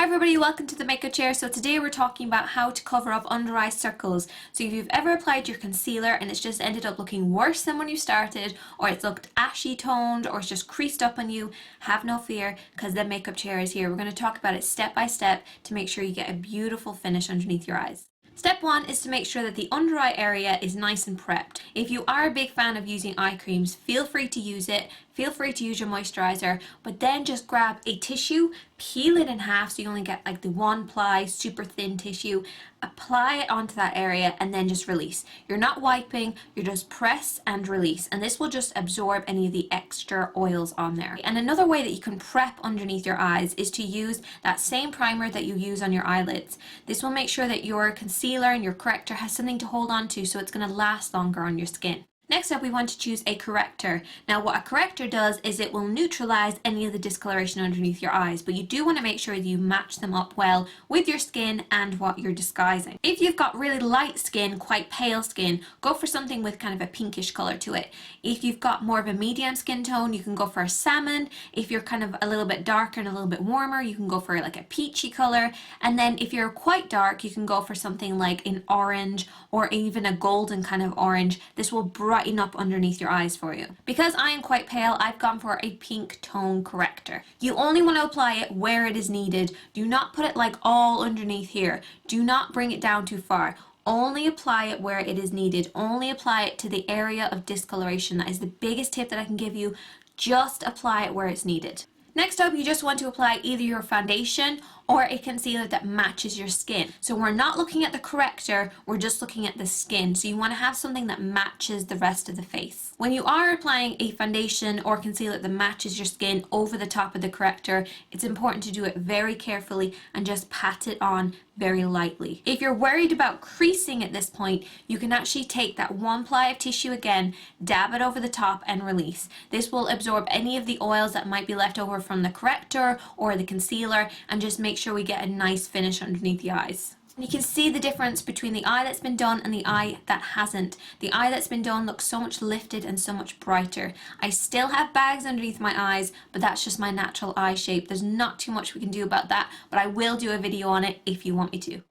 everybody, welcome to the makeup chair. So today we're talking about how to cover up under eye circles. So if you've ever applied your concealer and it's just ended up looking worse than when you started, or it's looked ashy toned, or it's just creased up on you, have no fear, because the makeup chair is here. We're going to talk about it step by step to make sure you get a beautiful finish underneath your eyes. Step 1 is to make sure that the under eye area is nice and prepped. If you are a big fan of using eye creams, feel free to use it. Feel free to use your moisturizer, but then just grab a tissue, peel it in half so you only get like the one ply, super thin tissue, apply it onto that area and then just release. You're not wiping, you're just press and release, and this will just absorb any of the extra oils on there. And another way that you can prep underneath your eyes is to use that same primer that you use on your eyelids. This will make sure that your concealer and your corrector has something to hold on to, so it's going to last longer on your skin. Next up, we want to choose a corrector. Now what a corrector does is it will neutralize any of the discoloration underneath your eyes, but you do want to make sure that you match them up well with your skin and what you're disguising. If you've got really light skin, quite pale skin, go for something with kind of a pinkish color to it. If you've got more of a medium skin tone, you can go for a salmon. If you're kind of a little bit darker and a little bit warmer, you can go for like a peachy color. And then if you're quite dark, you can go for something like an orange or even a golden kind of orange. This will brighten up underneath your eyes for you. Because I am quite pale, I've gone for a pink tone corrector. You only want to apply it where it is needed. Do not put it like all underneath here. Do not bring it down too far. Only apply it where it is needed. Only apply it to the area of discoloration. That is the biggest tip that I can give you. Just apply it where it's needed. Next up, you just want to apply either your foundation or a concealer that matches your skin. So we're not looking at the corrector, we're just looking at the skin. So you want to have something that matches the rest of the face. When you are applying a foundation or concealer that matches your skin over the top of the corrector, it's important to do it very carefully and just pat it on very lightly. If you're worried about creasing at this point, you can actually take that one ply of tissue again, dab it over the top and release. This will absorb any of the oils that might be left over from the corrector or the concealer and just make sure we get a nice finish underneath the eyes. You can see the difference between the eye that's been done and the eye that hasn't. The eye that's been done looks so much lifted and so much brighter. I still have bags underneath my eyes, but that's just my natural eye shape. There's not too much we can do about that, but I will do a video on it if you want me to.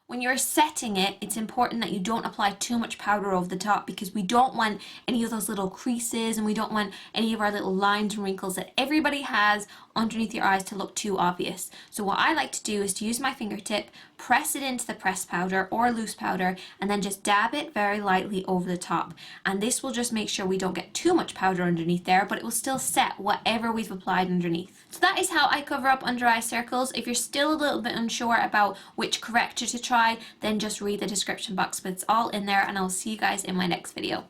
When you're setting it, it's important that you don't apply too much powder over the top, because we don't want any of those little creases and we don't want any of our little lines and wrinkles that everybody has underneath your eyes to look too obvious. So what I like to do is to use my fingertip, press it into the pressed powder or loose powder, and then just dab it very lightly over the top. And this will just make sure we don't get too much powder underneath there, but it will still set whatever we've applied underneath. So that is how I cover up under eye circles. If you're still a little bit unsure about which corrector to try, then just read the description box, but it's all in there, and I'll see you guys in my next video.